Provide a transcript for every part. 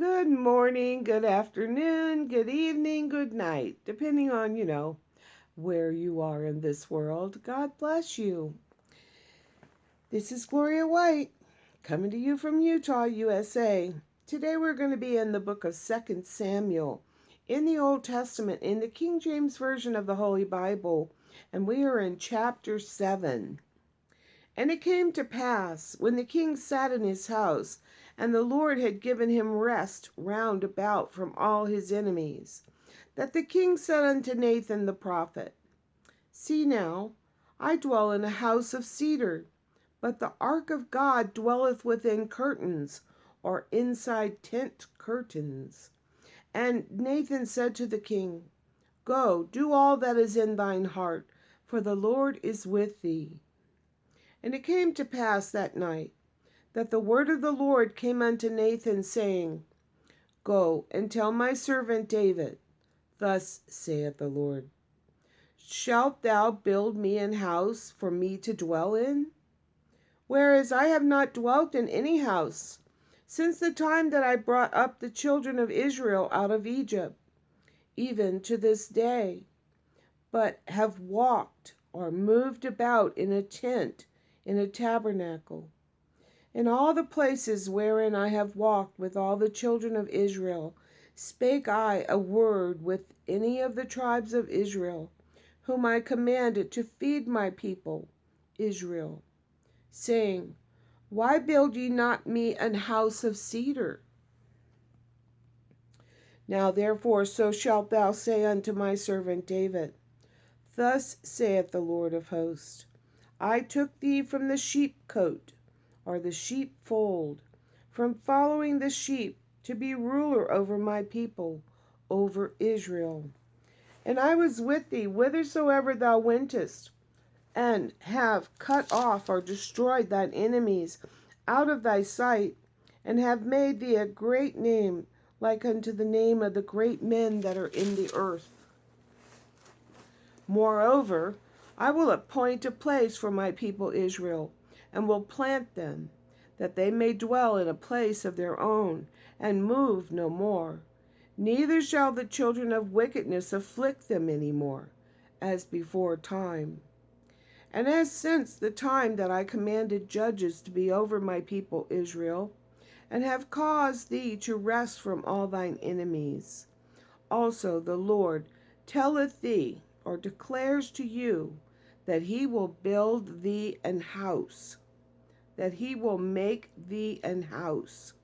Good morning, good afternoon, good evening, good night, depending on, where you are in this world. God bless you. This is Gloria White, coming to you from Utah, USA. Today we're going to be in the book of 2 Samuel in the Old Testament, in the King James Version of the Holy Bible, and we are in chapter 7. And it came to pass, when the king sat in his house, and the Lord had given him rest round about from all his enemies, that the king said unto Nathan the prophet, See now, I dwell in a house of cedar, but the ark of God dwelleth within curtains, or inside tent curtains. And Nathan said to the king, Go, do all that is in thine heart, for the Lord is with thee. And it came to pass that night, that the word of the Lord came unto Nathan, saying, Go and tell my servant David, Thus saith the Lord, Shalt thou build me an house for me to dwell in? Whereas I have not dwelt in any house, since the time that I brought up the children of Israel out of Egypt, even to this day, but have walked or moved about in a tent, in a tabernacle. In all the places wherein I have walked with all the children of Israel, spake I a word with any of the tribes of Israel, whom I commanded to feed my people Israel, saying, Why build ye not me an house of cedar? Now therefore so shalt thou say unto my servant David, Thus saith the Lord of hosts, I took thee from the sheepcote, or the sheepfold, from following the sheep, to be ruler over my people, over Israel. And I was with thee whithersoever thou wentest, and have cut off or destroyed thine enemies out of thy sight, and have made thee a great name, like unto the name of the great men that are in the earth. Moreover, I will appoint a place for my people Israel, and will plant them, that they may dwell in a place of their own, and move no more. Neither shall the children of wickedness afflict them any more, as before time. And as since the time that I commanded judges to be over my people Israel, and have caused thee to rest from all thine enemies. Also the Lord telleth thee, or declares to you, that he will build thee an house, that he will make thee an house.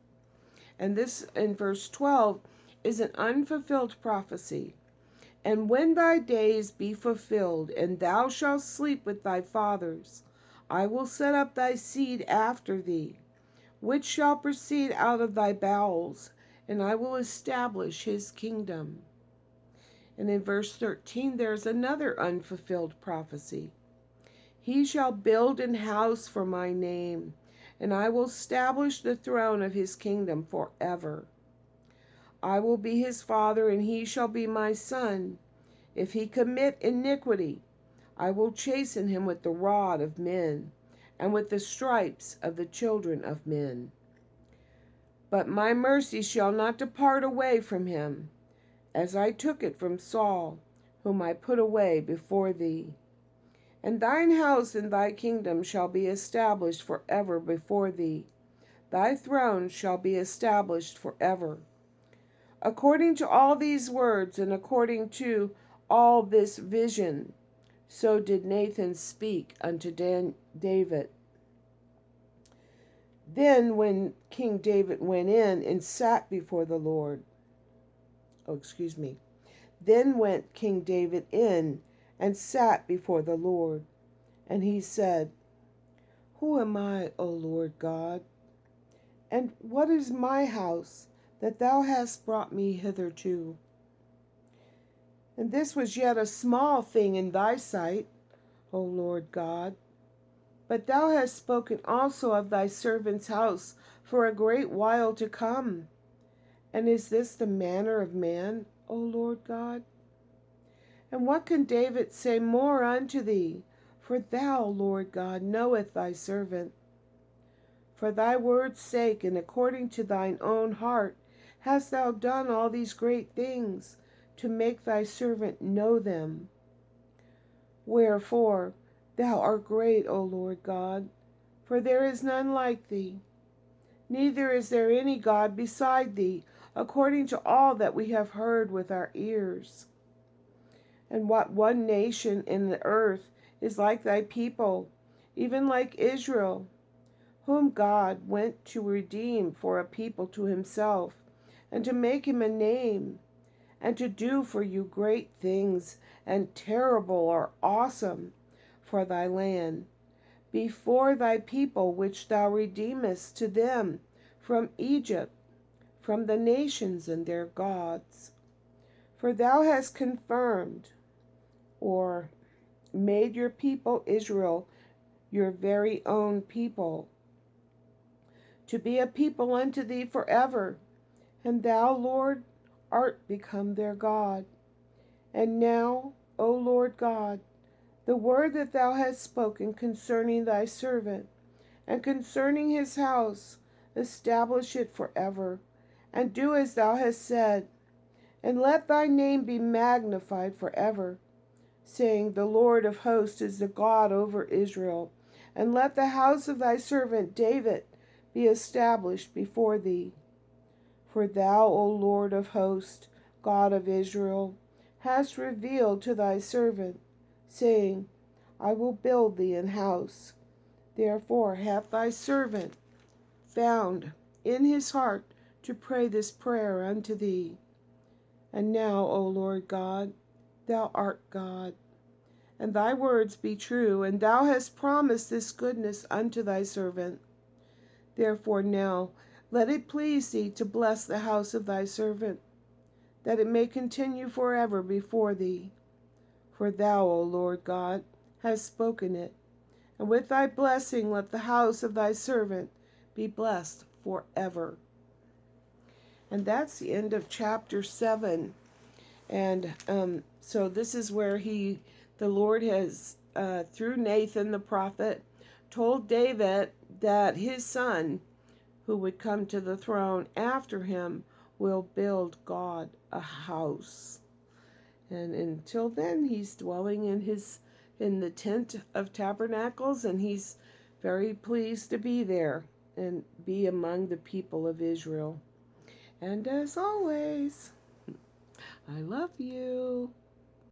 And this, in verse 12, is an unfulfilled prophecy. And when thy days be fulfilled, and thou shalt sleep with thy fathers, I will set up thy seed after thee, which shall proceed out of thy bowels, and I will establish his kingdom. And in verse 13, there's another unfulfilled prophecy. He shall build an house for my name, and I will establish the throne of his kingdom forever. I will be his father, and he shall be my son. If he commit iniquity, I will chasten him with the rod of men, and with the stripes of the children of men. But my mercy shall not depart away from him, as I took it from Saul, whom I put away before thee. And thine house and thy kingdom shall be established forever before thee. Thy throne shall be established forever. According to all these words, and according to all this vision, so did Nathan speak unto David. Then when King David went in and sat before the Lord, Then went King David in and sat before the Lord. And he said, Who am I, O Lord God? And what is my house that thou hast brought me hitherto? And this was yet a small thing in thy sight, O Lord God. But thou hast spoken also of thy servant's house for a great while to come. And is this the manner of man, O Lord God? And what can David say more unto thee? For thou, Lord God, knowest thy servant. For thy word's sake, and according to thine own heart, hast thou done all these great things to make thy servant know them. Wherefore thou art great, O Lord God, for there is none like thee, neither is there any God beside thee, according to all that we have heard with our ears. And what one nation in the earth is like thy people, even like Israel, whom God went to redeem for a people to himself, and to make him a name, and to do for you great things, and terrible or awesome for thy land, before thy people which thou redeemest to them from Egypt, from the nations and their gods. For thou hast confirmed, or made your people Israel your very own people, to be a people unto thee forever, and thou, Lord, art become their God. And now, O Lord God, the word that thou hast spoken concerning thy servant, and concerning his house, establish it forever, and do as thou hast said, and let thy name be magnified forever, saying, the Lord of hosts is the God over Israel, and let the house of thy servant David be established before thee. For thou, O Lord of hosts, God of Israel, hast revealed to thy servant, saying, I will build thee an house. Therefore hath thy servant found in his heart to pray this prayer unto thee. And now, O Lord God, thou art God, and thy words be true, and thou hast promised this goodness unto thy servant. Therefore now let it please thee to bless the house of thy servant, that it may continue forever before thee. For thou, O Lord God, hast spoken it, and with thy blessing let the house of thy servant be blessed forever. And that's the end of chapter 7. And so this is where the Lord has, through Nathan the prophet, told David that his son, who would come to the throne after him, will build God a house. And until then, he's dwelling in the tent of tabernacles, and he's very pleased to be there and be among the people of Israel. And as always, I love you.